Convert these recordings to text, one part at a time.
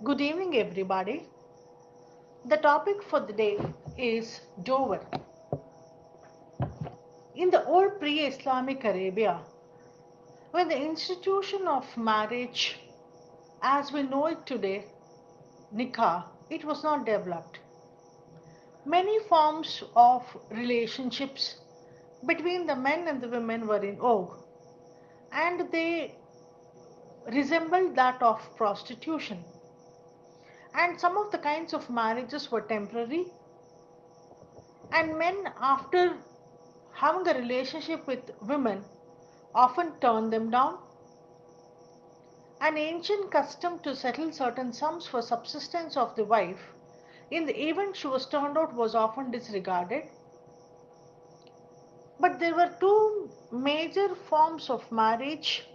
Good evening, everybody. The topic for the day is Dower. In the old pre-Islamic Arabia, when the institution of marriage, as we know it today, nikah, it was not developed. Many forms of relationships between the men and the women were in vogue, and they resembled that of prostitution. And some of the kinds of marriages were temporary, and men, after having a relationship with women, often turned them down. An ancient custom to settle certain sums for subsistence of the wife in the event she was turned out was often disregarded. But there were two major forms of marriage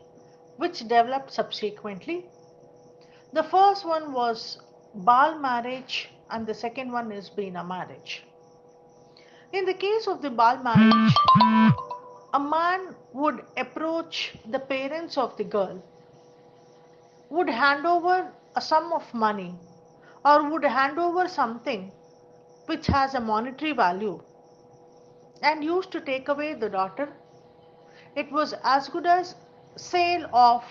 which developed subsequently. The first one was Baal marriage, and the second one is Bina marriage. In the case of the Baal marriage, a man would approach the parents of the girl, would hand over a sum of money, or would hand over something which has a monetary value, and used to take away the daughter. It was as good as sale of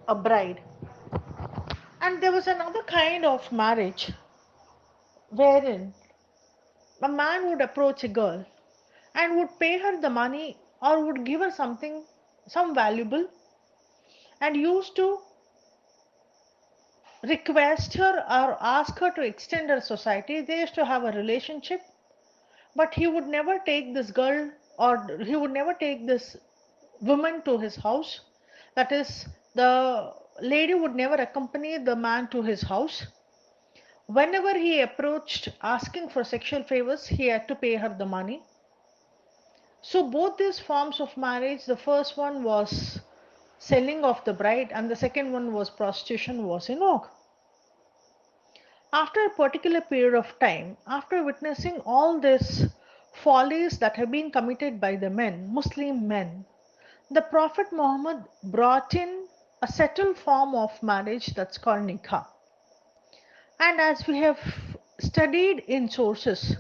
a bride. And there was another kind of marriage wherein a man would approach a girl and would pay her the money or would give her something, some valuable, and used to request her or ask her to extend her society. They used to have a relationship, but he would never take this girl or he would never take this woman to his house. That is, the lady would never accompany the man to his house. Whenever he approached asking for sexual favors, he had to pay her the money. So both these forms of marriage, the first one was selling of the bride and the second one was prostitution, was in vogue. After a particular period of time, after witnessing all these follies that have been committed by the men, Muslim men, the Prophet Muhammad brought in a settled form of marriage that's called nikah. And as we have studied in sources,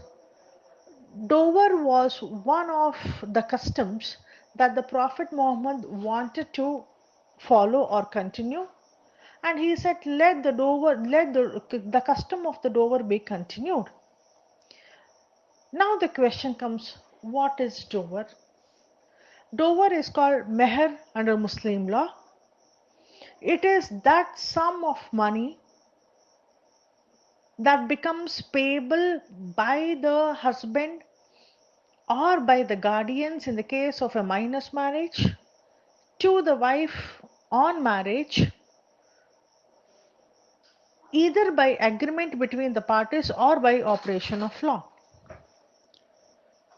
dower was one of the customs that the Prophet Muhammad wanted to follow or continue. And he said, let the custom of the dower be continued. Now the question comes, what is dower? Dower is called meher under Muslim law. It is that sum of money that becomes payable by the husband or by the guardians in the case of a minor's marriage to the wife on marriage, either by agreement between the parties or by operation of law.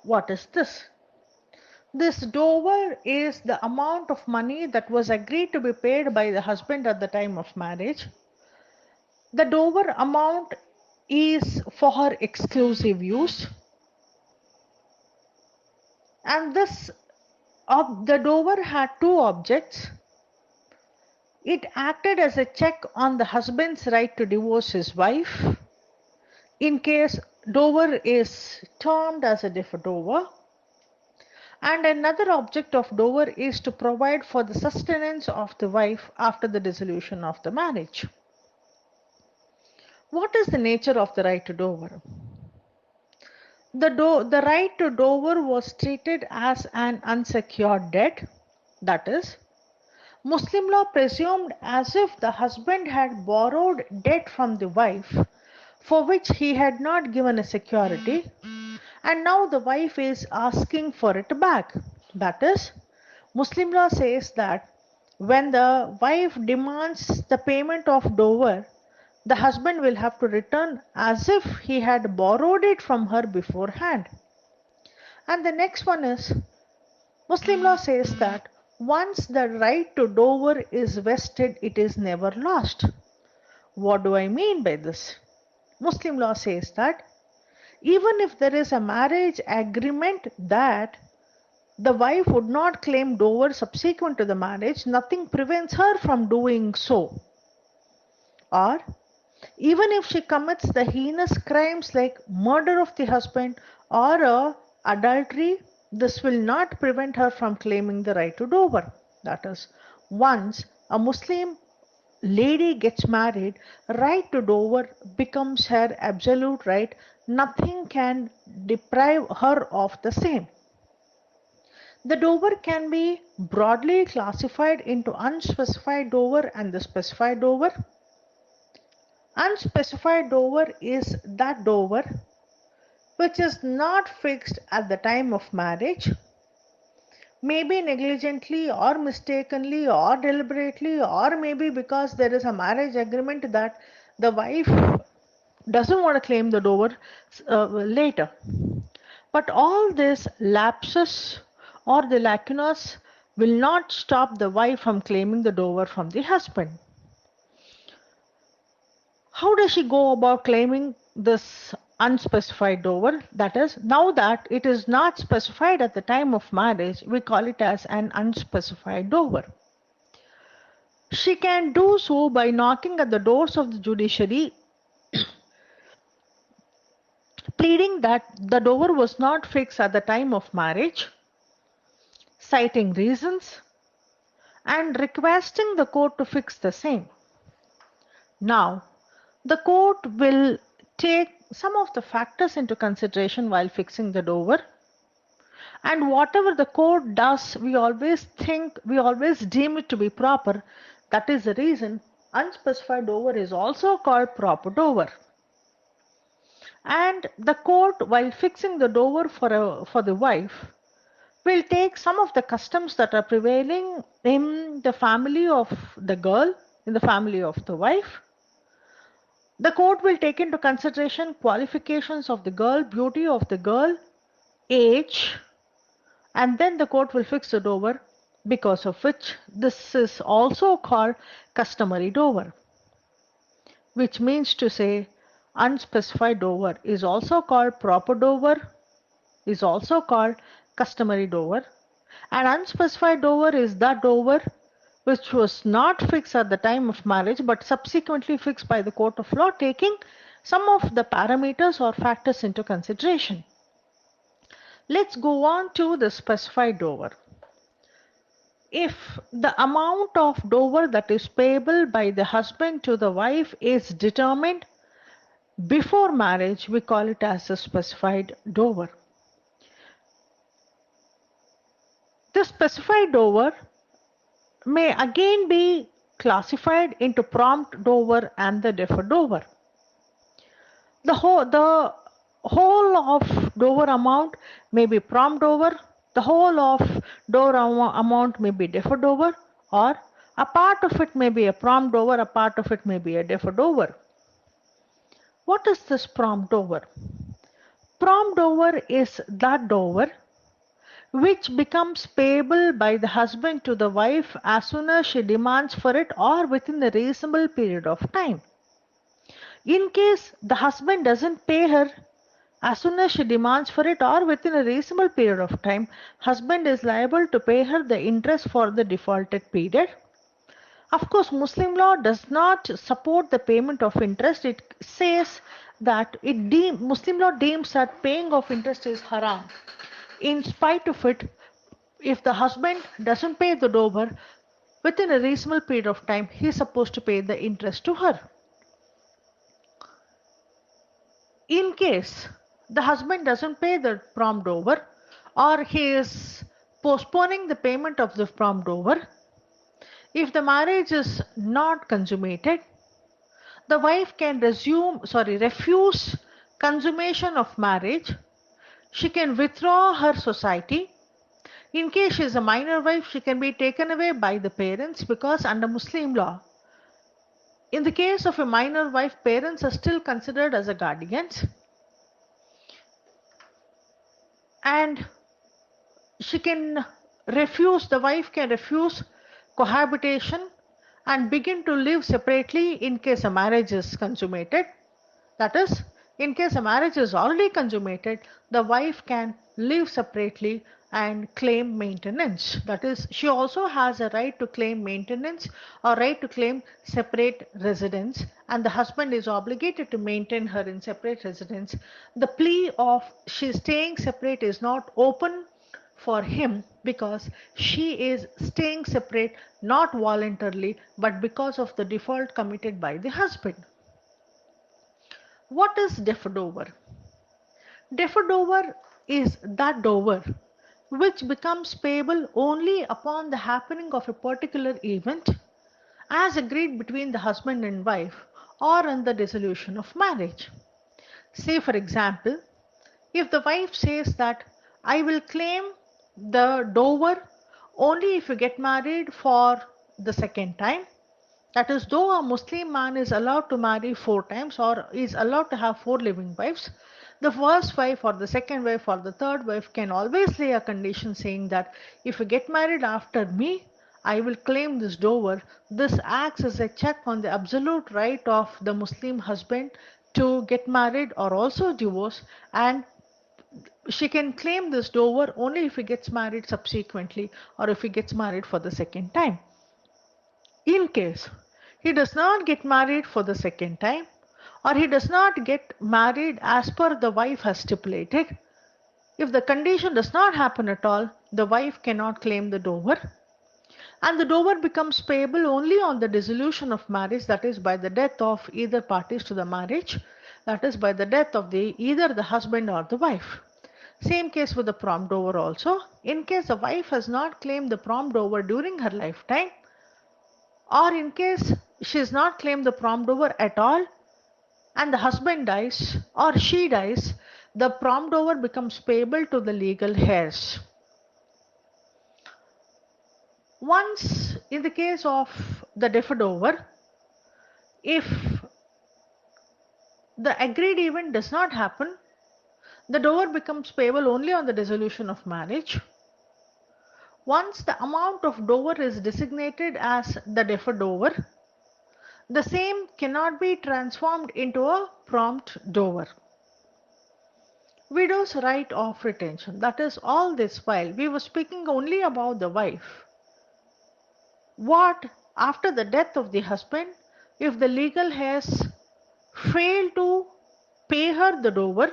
What is this? This dower is the amount of money that was agreed to be paid by the husband at the time of marriage. The dower amount is for her exclusive use, and the dower had two objects. It acted as a check on the husband's right to divorce his wife in case dower is termed as a deferred dower, and another object of dower is to provide for the sustenance of the wife after the dissolution of the marriage. What is the nature of the right to dower? The right to dower was treated as an unsecured debt. That is, Muslim law presumed as if the husband had borrowed debt from the wife for which he had not given a security, and now the wife is asking for it back. That is, Muslim law says that when the wife demands the payment of dower, the husband will have to return as if he had borrowed it from her beforehand. And the next one is, Muslim law says that once the right to dower is vested, it is never lost. What do I mean by this? Muslim law says that even if there is a marriage agreement that the wife would not claim dower subsequent to the marriage, nothing prevents her from doing so. Or Even if she commits the heinous crimes like murder of the husband or adultery, this will not prevent her from claiming the right to dower. That is, once a Muslim lady gets married, right to dower becomes her absolute right. Nothing can deprive her of the same. The dower can be broadly classified into unspecified dower and the specified dower. Unspecified dower is that dower which is not fixed at the time of marriage, maybe negligently or mistakenly or deliberately, or maybe because there is a marriage agreement that the wife doesn't want to claim the dower later. But all these lapses or the lacunas will not stop the wife from claiming the dower from the husband. How does she go about claiming this unspecified dower? That is, now that it is not specified at the time of marriage, we call it as an unspecified dower. She can do so by knocking at the doors of the judiciary, pleading that the dower was not fixed at the time of marriage, citing reasons, and requesting the court to fix the same. Now, the court will take some of the factors into consideration while fixing the dower, and whatever the court does, we always deem it to be proper. That is the reason unspecified dower is also called proper dower. And the court, while fixing the dower for the wife, will take some of the customs that are prevailing in the family of the girl, in the family of the wife. The court will take into consideration qualifications of the girl, beauty of the girl, age, and then the court will fix the dower, because of which this is also called customary dower, which means to say unspecified dower is also called proper dower, is also called customary dower, and unspecified dower is that dower which was not fixed at the time of marriage but subsequently fixed by the court of law, taking some of the parameters or factors into consideration. Let's go on to the specified dower. If the amount of dower that is payable by the husband to the wife is determined before marriage, we call it as a specified dower. The specified dower may again be classified into prompt dower and the deferred dower. The whole of dower amount may be prompt dower, the whole of dower amount may be deferred dower, or a part of it may be a prompt dower, a part of it may be a deferred dower. What is this prompt dower? Prompt dower is that dower which becomes payable by the husband to the wife as soon as she demands for it or within a reasonable period of time. In case the husband doesn't pay her as soon as she demands for it or within a reasonable period of time, husband is liable to pay her the interest for the defaulted period. Of course, Muslim law does not support the payment of interest. It says that Muslim law deems that paying of interest is haram. In spite of it, if the husband doesn't pay the dower within a reasonable period of time, he is supposed to pay the interest to her. In case the husband doesn't pay the prompt dower, or he is postponing the payment of the prompt dower, if the marriage is not consummated, the wife can refuse consummation of marriage. She can withdraw her society. In case she is a minor wife, she can be taken away by the parents, because under Muslim law, in the case of a minor wife, parents are still considered as a guardians, and the wife can refuse cohabitation and begin to live separately in case a marriage is consummated. That is, In case a marriage is already consummated, the wife can live separately and claim maintenance. That is, she also has a right to claim maintenance or right to claim separate residence, and the husband is obligated to maintain her in separate residence. The plea of she staying separate is not open for him because she is staying separate not voluntarily but because of the default committed by the husband. What is deferred over? Deferred over is that dower which becomes payable only upon the happening of a particular event as agreed between the husband and wife or on the dissolution of marriage. Say, for example, if the wife says that I will claim the dower only if you get married for the second time, that is, though a Muslim man is allowed to marry 4 times or is allowed to have 4 living wives, the first wife or the second wife or the third wife can always lay a condition saying that if you get married after me, I will claim this dower. This acts as a check on the absolute right of the Muslim husband to get married or also divorce, and she can claim this dower only if he gets married subsequently or if he gets married for the second time. In case he does not get married for the second time or he does not get married as per the wife has stipulated, if the condition does not happen at all, the wife cannot claim the dower, and the dower becomes payable only on the dissolution of marriage, that is by the death of either parties to the marriage, that is by the death of either the husband or the wife. Same case with the prompt dower also. In case the wife has not claimed the prompt dower during her lifetime, or in case she has not claimed the prompt dower at all and the husband dies or she dies, the prompt dower becomes payable to the legal heirs. Once, in the case of the deferred over, if the agreed event does not happen, the dower becomes payable only on the dissolution of marriage. Once the amount of dower is designated as the deferred over, the same cannot be transformed into a prompt dower. Widow's right of retention. That is, all this while we were speaking only about the wife. What after the death of the husband, if the legal heirs fail to pay her the dower,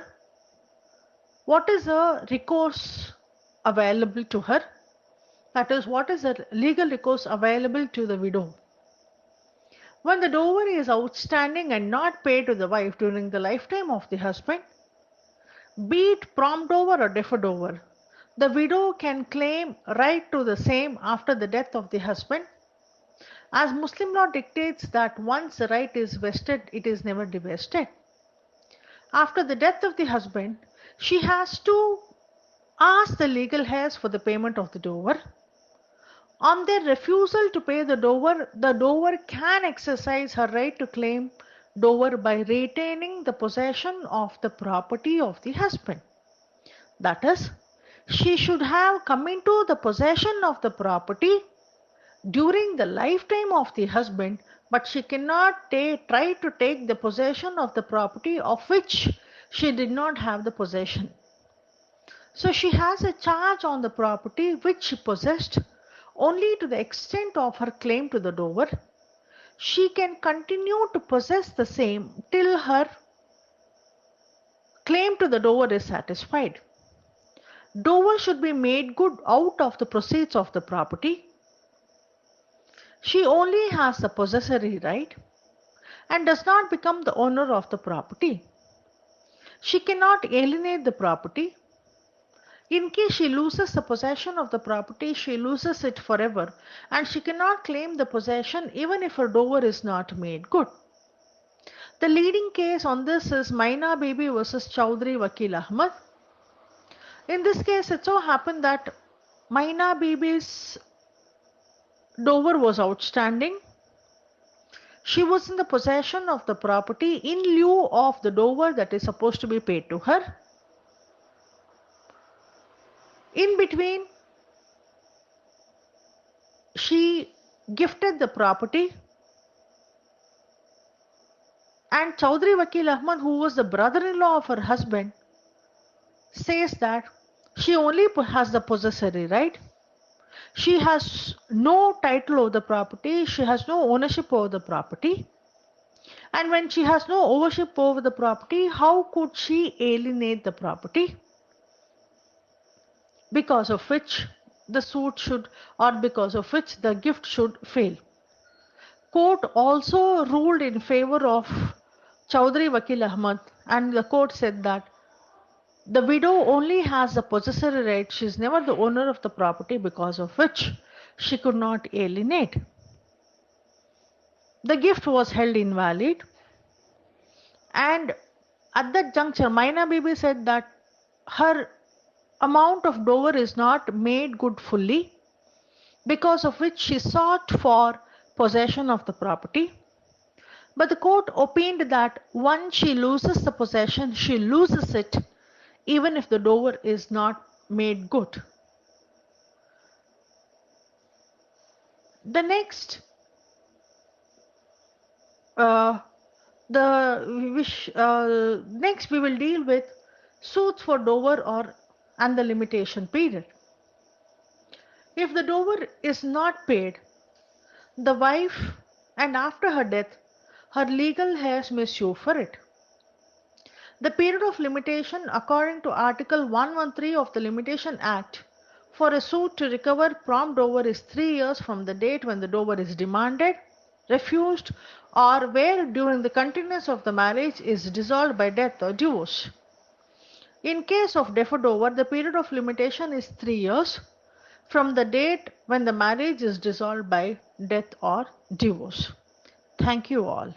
what is the recourse available to her? That is, what is the legal recourse available to the widow? When the dower is outstanding and not paid to the wife during the lifetime of the husband, be it prompt dower or deferred dower, the widow can claim right to the same after the death of the husband, as Muslim law dictates that once the right is vested, it is never divested. After the death of the husband, she has to ask the legal heirs for the payment of the dower. On their refusal to pay the dower can exercise her right to claim dower by retaining the possession of the property of the husband. That is, she should have come into the possession of the property during the lifetime of the husband, but she cannot try to take the possession of the property of which she did not have the possession. So she has a charge on the property which she possessed only to the extent of her claim to the dower. She can continue to possess the same till her claim to the dower is satisfied. Dower should be made good out of the proceeds of the property. She only has the possessory right and does not become the owner of the property. She cannot alienate the property. In case she loses the possession of the property, she loses it forever, and she cannot claim the possession even if her dower is not made good. The leading case on this is Maina Bibi versus Chaudhry Vakil Ahmad. In this case, it so happened that Maina Bibi's dower was outstanding. She was in the possession of the property in lieu of the dower that is supposed to be paid to her. In between, she gifted the property And Chaudhry Vakil Ahmad, who was the brother-in-law of her husband, says that she only has the possessory right. She has no title over the property, she has no ownership over the property. And when she has no ownership over the property, how could she alienate the property? Because of which the suit should, or because of which the gift should fail. Court also ruled in favor of Chaudhry Vakil Ahmad, and the court said that the widow only has the possessory right, she is never the owner of the property, because of which she could not alienate. The gift was held invalid, and at that juncture, Maina Bibi said that her amount of dower is not made good fully, because of which she sought for possession of the property. But the court opined that once she loses the possession, she loses it, even if the dower is not made good. The next, next we will deal with suits for dower and the limitation period. If the dower is not paid, the wife, and after her death, her legal heirs may sue for it. The period of limitation, according to Article 113 of the Limitation Act, for a suit to recover prompt dower is 3 years from the date when the dower is demanded, refused, or where during the continuance of the marriage is dissolved by death or divorce. In case of deferred dower, the period of limitation is 3 years from the date when the marriage is dissolved by death or divorce. Thank you all.